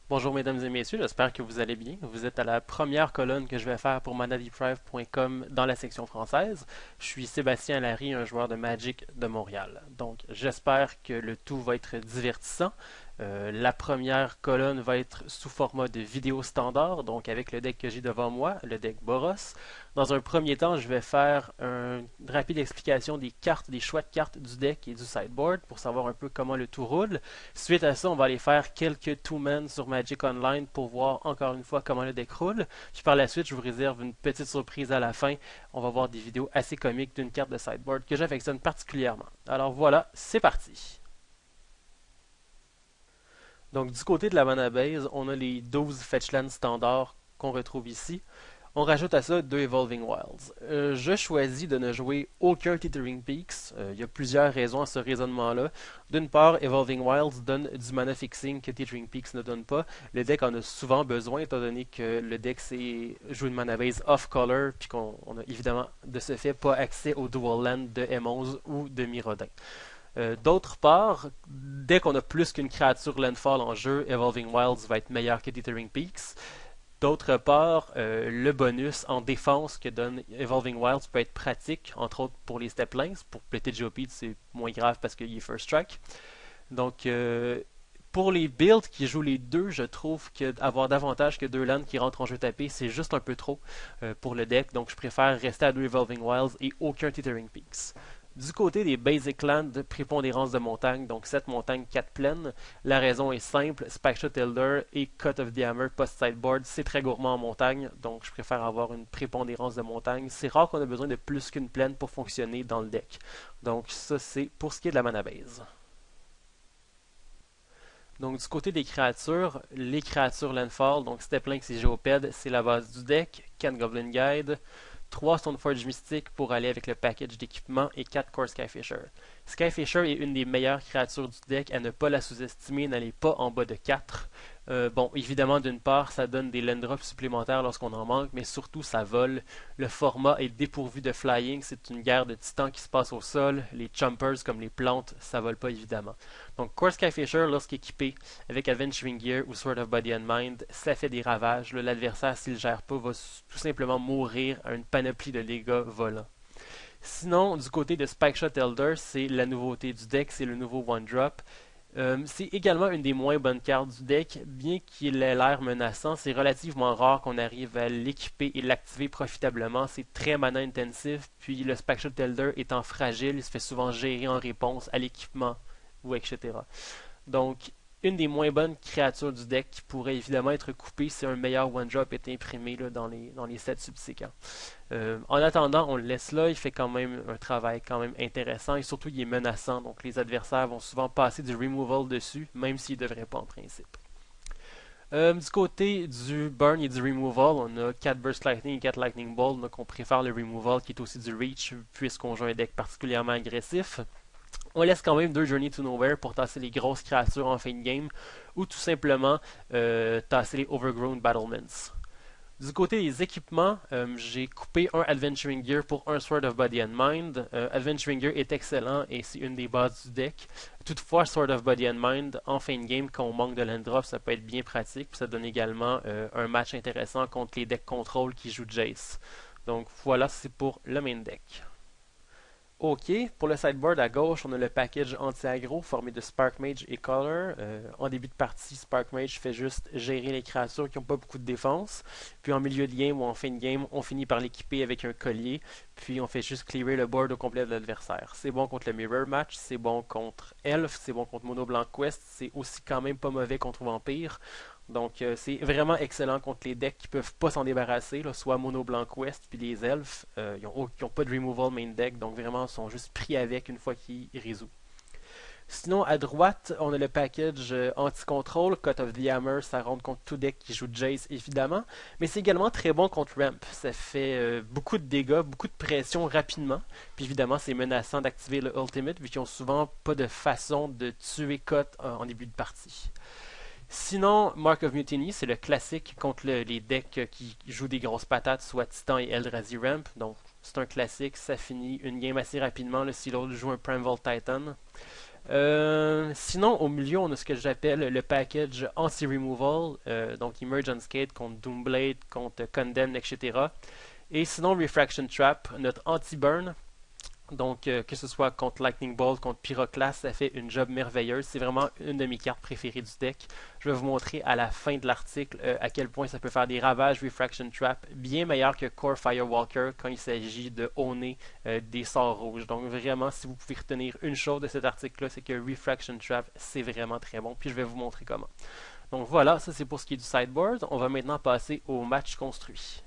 Bonjour mesdames et messieurs, j'espère que vous allez bien. Vous êtes à la première colonne que je vais faire pour manadeprive.com dans la section française. Je suis Sébastien Larry, un joueur de Magic de Montréal. Donc j'espère que le tout va être divertissant. La première colonne va être sous format de vidéo standard, donc avec le deck que j'ai devant moi, le deck Boros. Dans un premier temps, je vais faire une rapide explication des cartes, des choix de cartes du deck et du sideboard pour savoir un peu comment le tout roule. Suite à ça, on va aller faire quelques two-man sur Magic Online pour voir encore une fois comment le deck roule. Puis par la suite, je vous réserve une petite surprise à la fin. On va voir des vidéos assez comiques d'une carte de sideboard que j'affectionne particulièrement. Alors voilà, c'est parti. Donc du côté de la mana base, on a les 12 fetchlands standards qu'on retrouve ici. On rajoute à ça 2 Evolving Wilds. Je choisis de ne jouer aucun Tethering Peaks. Il y a plusieurs raisons à ce raisonnement-là. D'une part, Evolving Wilds donne du mana fixing que Tethering Peaks ne donne pas. Le deck en a souvent besoin, étant donné que le deck joue une mana base off-color, puis qu'on a évidemment de ce fait pas accès au dual land de M11 ou de Mirrodin. D'autre part, dès qu'on a plus qu'une créature landfall en jeu, Evolving Wilds va être meilleur que Tethering Peaks. D'autre part, le bonus en défense que donne Evolving Wilds peut être pratique, entre autres pour les steplings. Pour Plated GOP, c'est moins grave parce qu'il est first strike. Donc, pour les builds qui jouent les deux, je trouve qu'avoir davantage que 2 lands qui rentrent en jeu tapé, c'est juste un peu trop pour le deck. Donc, je préfère rester à 2 Evolving Wilds et aucun Tethering Peaks. Du côté des basic lands de prépondérance de montagne, donc 7 montagnes, 4 plaines, la raison est simple, Spikeshot Elder et Cut of the Hammer post-sideboard, c'est très gourmand en montagne, donc je préfère avoir une prépondérance de montagne. C'est rare qu'on ait besoin de plus qu'une plaine pour fonctionner dans le deck. Donc ça c'est pour ce qui est de la mana base. Donc du côté des créatures, les créatures Landfall, donc Steplink et Géopède, c'est la base du deck, Can Goblin Guide, 3 Stoneforge Mystique pour aller avec le package d'équipement et 4 Core Skyfisher. Skyfisher est une des meilleures créatures du deck, à ne pas la sous-estimer, n'allez pas en bas de 4. Bon, évidemment, d'une part, ça donne des land drops supplémentaires lorsqu'on en manque, mais surtout, ça vole. Le format est dépourvu de flying, c'est une guerre de titans qui se passe au sol. Les chompers, comme les plantes, ça vole pas évidemment. Donc, Core Skyfisher, lorsqu'équipé avec Adventuring Gear ou Sword of Body and Mind, ça fait des ravages. L'adversaire, s'il le gère pas, va tout simplement mourir à une panoplie de dégâts volants. Sinon, du côté de Spikeshot Elder, c'est la nouveauté du deck, c'est le nouveau One Drop. C'est également une des moins bonnes cartes du deck, bien qu'il ait l'air menaçant, c'est relativement rare qu'on arrive à l'équiper et l'activer profitablement, c'est très mana intensif, puis le Spikeshot Elder étant fragile, il se fait souvent gérer en réponse à l'équipement ou etc. Donc, une des moins bonnes créatures du deck qui pourrait évidemment être coupée si un meilleur one-drop est imprimé là, dans les sets subséquents. En attendant, on le laisse là, il fait quand même un travail quand même intéressant et surtout il est menaçant, donc les adversaires vont souvent passer du removal dessus, même s'ils ne devraient pas en principe. Du côté du burn et du removal, on a 4 Burst Lightning et 4 Lightning Bolt, donc on préfère le removal qui est aussi du reach puisqu'on joue un deck particulièrement agressif. On laisse quand même 2 Journey to Nowhere pour tasser les grosses créatures en fin de game ou tout simplement tasser les Overgrown Battlements. Du côté des équipements, j'ai coupé un Adventuring Gear pour un Sword of Body and Mind. Adventuring Gear est excellent et c'est une des bases du deck. Toutefois, Sword of Body and Mind, en fin de game, quand on manque de land drop, ça peut être bien pratique. Puis ça donne également un match intéressant contre les decks control qui jouent Jace. Donc voilà, c'est pour le main deck. Ok, pour le sideboard à gauche, on a le package anti-aggro formé de Spark Mage et Color. En début de partie, Spark Mage fait juste gérer les créatures qui n'ont pas beaucoup de défense. Puis en milieu de game ou en fin de game, on finit par l'équiper avec un collier. Puis on fait juste clearer le board au complet de l'adversaire. C'est bon contre le Mirror Match, c'est bon contre Elf, c'est bon contre Mono Blanc Quest, c'est aussi quand même pas mauvais contre Vampire. Donc c'est vraiment excellent contre les decks qui peuvent pas s'en débarrasser, là, soit Mono Blanc Quest puis les elfes. Ils ont pas de removal main deck, donc vraiment ils sont juste pris avec une fois qu'ils résolvent. Sinon, à droite, on a le package anti-control. Cut of the Hammer, ça rentre contre tout deck qui joue Jace, évidemment. Mais c'est également très bon contre Ramp. Ça fait beaucoup de dégâts, beaucoup de pression rapidement. Puis évidemment, c'est menaçant d'activer le Ultimate, vu qu'ils ont souvent pas de façon de tuer Cut en début de partie. Sinon, Mark of Mutiny, c'est le classique contre les decks qui jouent des grosses patates, soit Titan et Eldrazi Ramp. Donc, c'est un classique, ça finit une game assez rapidement là, si l'autre joue un Primeval Titan. Sinon, au milieu, on a ce que j'appelle le package anti-removal, donc Emerge Unscathed contre Doomblade, contre Condemned, etc. Et sinon, Refraction Trap, notre anti-burn. Donc, que ce soit contre Lightning Bolt, contre Pyroclast, ça fait une job merveilleuse. C'est vraiment une de mes cartes préférées du deck. Je vais vous montrer à la fin de l'article à quel point ça peut faire des ravages Refraction Trap, bien meilleur que Core Firewalker quand il s'agit de owner des sorts rouges. Donc, vraiment, si vous pouvez retenir une chose de cet article-là, c'est que Refraction Trap, c'est vraiment très bon. Puis, je vais vous montrer comment. Donc, voilà, ça c'est pour ce qui est du sideboard. On va maintenant passer au match construit.